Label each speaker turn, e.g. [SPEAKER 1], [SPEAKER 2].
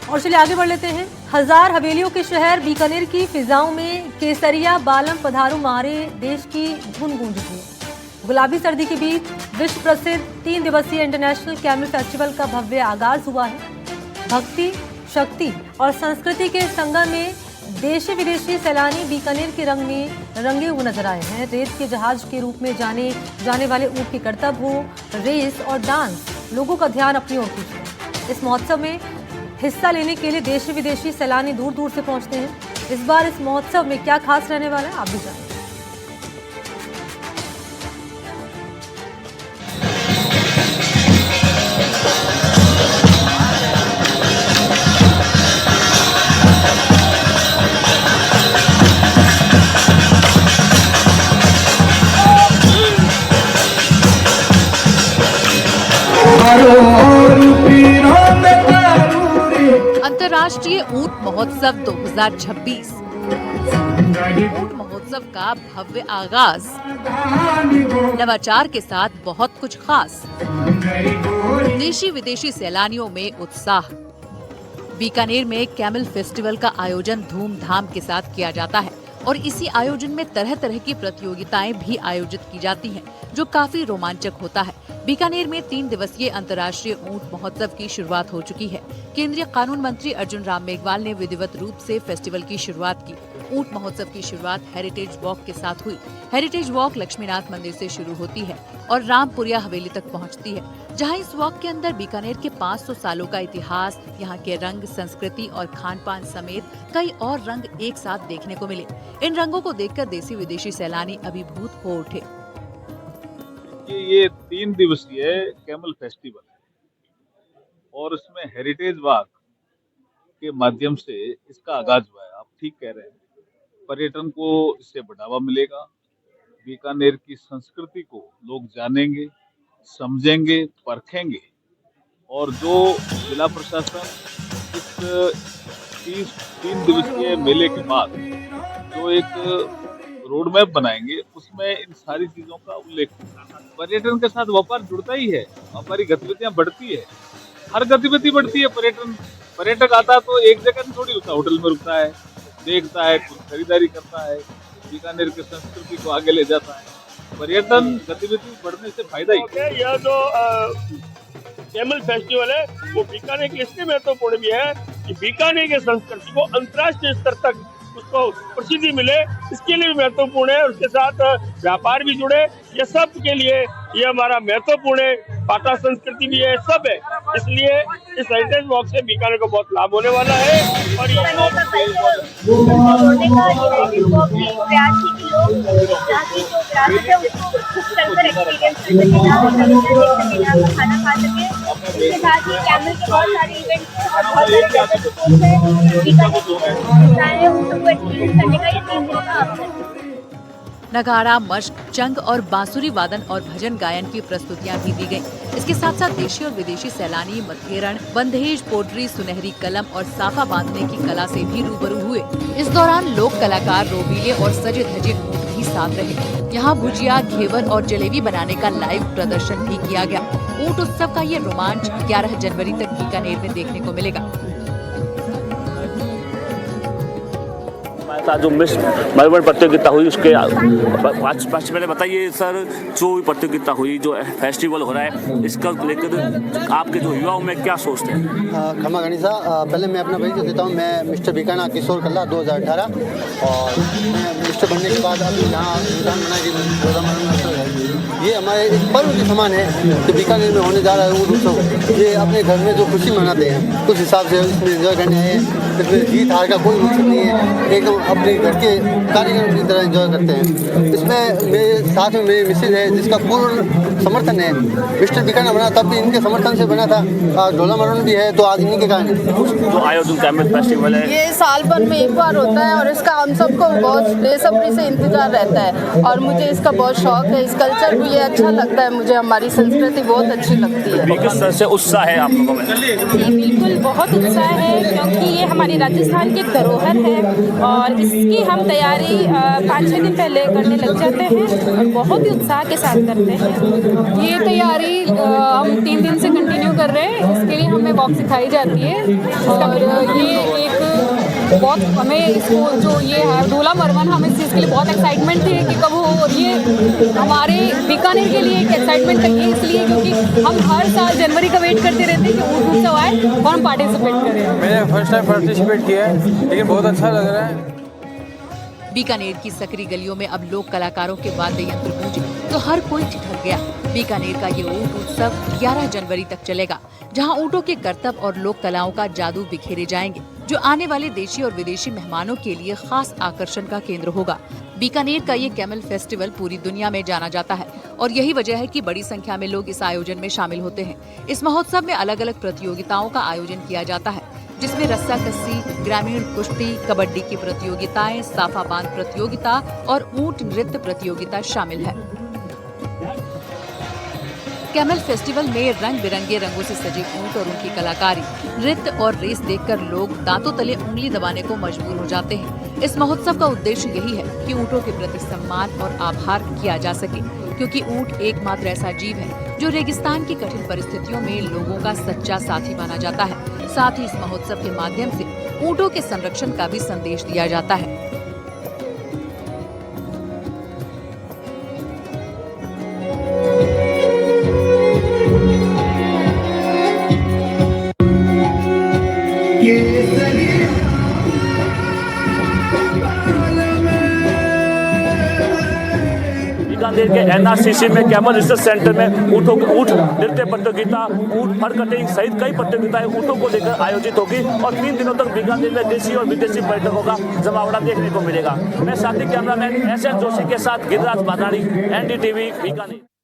[SPEAKER 1] और चलिए आगे बढ़ लेते हैं। हजार हवेलियों के शहर बीकानेर की फिजाओं में केसरिया बालम पधारू मारे देश की धुन गूंज थी। गुलाबी सर्दी के बीच विश्व प्रसिद्ध 3 दिवसीय इंटरनेशनल कैमल फेस्टिवल का भव्य आगाज हुआ है। भक्ति, शक्ति और संस्कृति के संगम में देशी विदेशी सैलानी बीकानेर के रंग में रंगे हुए नजर आए हैं। रेत के जहाज के रूप में जाने वाले ऊंट के करतब हो, रेस और डांस लोगों का ध्यान अपनी ओर खींचते। इस महोत्सव में हिस्सा लेने के लिए देशी विदेशी सैलानी दूर दूर से पहुंचते हैं। इस बार इस महोत्सव में क्या खास रहने वाला है, आप भी जानें।
[SPEAKER 2] अंतर्राष्ट्रीय ऊंट महोत्सव 2026। ऊंट महोत्सव का भव्य आगाज, नवाचार के साथ बहुत कुछ खास, देशी विदेशी सैलानियों में उत्साह। बीकानेर में कैमल फेस्टिवल का आयोजन धूमधाम के साथ किया जाता है और इसी आयोजन में तरह तरह की प्रतियोगिताएं भी आयोजित की जाती हैं, जो काफी रोमांचक होता है। बीकानेर में 3 दिवसीय अंतर्राष्ट्रीय ऊंट महोत्सव की शुरुआत हो चुकी है। केंद्रीय कानून मंत्री अर्जुन राम मेघवाल ने विधिवत रूप से फेस्टिवल की शुरुआत की। ऊंट महोत्सव की शुरुआत हेरिटेज वॉक के साथ हुई। हेरिटेज वॉक लक्ष्मीनाथ मंदिर से शुरू होती है और रामपुरिया हवेली तक पहुंचती है, जहां इस वॉक के अंदर बीकानेर के 500 सालों का इतिहास, यहाँ के रंग, संस्कृति और खान पान समेत कई और रंग एक साथ देखने को मिले। इन रंगों को देखकर देशी विदेशी सैलानी अभिभूत हो उठे।
[SPEAKER 3] ये 3 दिवसीय कैमल फेस्टिवल है और इसमें हेरिटेज वॉक के माध्यम से इसका आगाज हुआ है। आप ठीक कह रहे हैं, पर्यटन को इससे बढ़ावा मिलेगा। बीकानेर की संस्कृति को लोग जानेंगे, समझेंगे, परखेंगे और जो जिला प्रशासन इस 3 दिवसीय मेले के बाद जो एक रोड मैप बनाएंगे, उसमें इन सारी चीजों का उल्लेख होगा। पर्यटन के साथ व्यापार जुड़ता ही है, व्यापारी गतिविधियां बढ़ती है, हर गतिविधि बढ़ती है। पर्यटक आता तो एक जगह नहीं थोड़ी रुकता, होटल में रुकता है, देखता है, कुछ खरीदारी करता है, बीकानेर की संस्कृति को आगे ले जाता है। पर्यटन गतिविधि बढ़ने से फायदा ही।
[SPEAKER 4] यह जो कैमल फेस्टिवल है वो बीकानेर के इसलिए महत्वपूर्ण भी है कि बीकानेर की संस्कृति को अंतर्राष्ट्रीय स्तर तक उसको प्रसिद्धि मिले, इसके लिए भी महत्वपूर्ण है। और उसके साथ व्यापार भी जुड़े, ये सब के लिए ये हमारा महत्वपूर्ण है। पाटा संस्कृति भी है, सब है, इसलिए इस हेरिटेज वॉक से बीकानेर को बहुत लाभ होने वाला है। और ये
[SPEAKER 5] खाना खा सके, इसके साथ ही कैमल के बहुत सारे इवेंट्स करने का ये 3 दिन का अवसर।
[SPEAKER 2] नगाड़ा, मश्क, चंग और बांसुरी वादन और भजन गायन की प्रस्तुतियां भी दी गयी। इसके साथ साथ देशी और विदेशी सैलानी मथेरण, बंधेज, पोड्री, सुनहरी कलम और साफा बांधने की कला से भी रूबरू हुए। इस दौरान लोक कलाकार रोबीले और सजे धजे ऊंट भी साथ रहे। यहाँ भुजिया, घेवर और जलेबी बनाने का लाइव प्रदर्शन भी किया गया। ऊंट उत्सव का ये रोमांच 11 जनवरी तक बीकानेर में देखने को मिलेगा।
[SPEAKER 6] जो मिस मधुबन प्रतियोगिता हुई उसके पाँच पहले बताइए सर, जो प्रतियोगिता हुई, जो फेस्टिवल हो रहा है, इसका लेकर आपके जो युवाओं में क्या सोचते हैं?
[SPEAKER 7] खमा गणिसा, पहले मैं अपना परिचय देता हूँ। मैं मिस्टर बीकाना किशोर कल्ला 2018 और मैं मिस्टर बनने के बाद अभी यहाँ ये हमारे एक पर्व के समान है कि बीकानेर में होने जा रहा है ऊंट उत्सव। ये अपने घर में जो खुशी मनाते हैं उस हिसाब से इसमें एंजॉय करने आए हैं। इसमें जीत हार का कोई मकसद नहीं है, एकदम अपने घर के कार्यक्रम की तरह एंजॉय करते हैं। इसमें मेरे साथ में मेरी मिसेज है जिसका पूर्ण समर्थन है। मिस्टर बीकाना बना तब भी इनके समर्थन से बना था। ढोला मरून भी है तो आज इन्हीं के कारण।
[SPEAKER 6] जो आयोजन कैमल फेस्टिवल है
[SPEAKER 8] ये साल भर में एक बार होता है और इसका हम सबको बहुत बेसब्री से इंतजार रहता है और मुझे इसका बहुत शौक है। इसका कल्चर भी ये अच्छा लगता है, मुझे हमारी संस्कृति बहुत अच्छी लगती है।
[SPEAKER 6] किस तरह से उत्साह है आप लोगों में?
[SPEAKER 9] जी बिल्कुल, बहुत उत्साह है क्योंकि ये हमारी राजस्थान की धरोहर है और इसकी हम तैयारी 5-6 दिन पहले करने लग जाते हैं और बहुत ही उत्साह के साथ करते हैं।
[SPEAKER 8] ये तैयारी हम 3 दिन से कंटिन्यू कर रहे हैं। इसके लिए हमें वॉक सिखाई जाती है और ये एक बहुत हमें इसको जो ये है डोला मरवन, हमें इस चीज़ के लिए बहुत एक्साइटमेंट थी कि कब हो, और ये हमारे बीकानेर के लिए एक एक्साइटमेंट का ये इसलिए क्योंकि हम हर साल जनवरी का वेट करते रहते हैं कि ऊँट उत्सव आए और हम पार्टिसिपेट करें।
[SPEAKER 10] मैंने फर्स्ट टाइम पार्टिसिपेट किया है लेकिन बहुत अच्छा लग रहा है।
[SPEAKER 2] बीकानेर की सकरी गलियों में अब लोक कलाकारों के वाद्य यंत्र गूंजे तो हर कोई ठिठक गया। बीकानेर का ये ऊंट उत्सव 11 जनवरी तक चलेगा, जहां ऊंटों के करतब और लोक कलाओं का जादू बिखेरे जाएंगे, जो आने वाले देशी और विदेशी मेहमानों के लिए खास आकर्षण का केंद्र होगा। बीकानेर का ये कैमल फेस्टिवल पूरी दुनिया में जाना जाता है और यही वजह है कि बड़ी संख्या में लोग इस आयोजन में शामिल होते हैं। इस महोत्सव में अलग अलग प्रतियोगिताओं का आयोजन किया जाता है, जिसमें रस्सा कस्सी, ग्रामीण कुश्ती, कबड्डी की प्रतियोगिताएं, साफा बांध प्रतियोगिता और ऊंट नृत्य प्रतियोगिता शामिल है। कैमल फेस्टिवल में रंग बिरंगे रंगों से सजे ऊंट और उनकी कलाकारी, नृत्य और रेस देखकर लोग दांतों तले उंगली दबाने को मजबूर हो जाते हैं। इस महोत्सव का उद्देश्य यही है कि ऊंटों के प्रति सम्मान और आभार किया जा सके, क्योंकि ऊंट एकमात्र ऐसा जीव है जो रेगिस्तान की कठिन परिस्थितियों में लोगों का सच्चा साथी माना जाता है। साथ ही इस महोत्सव के माध्यम से ऊंटों के संरक्षण का भी संदेश दिया जाता है।
[SPEAKER 6] बीकानेर के NRCC में कैमल रिसर्च सेंटर में ऊँट नृत्य प्रतियोगिता, ऊँट फर कटिंग सहित कई प्रतियोगिताएं ऊँटों को लेकर आयोजित होगी और 3 दिनों तक बीकानेर में देशी और विदेशी पर्यटकों का जमावड़ा देखने को मिलेगा। मैं साथी कैमरामैन SN जोशी के साथ गिरिराज बादाड़ी, NDTV बीकानेर।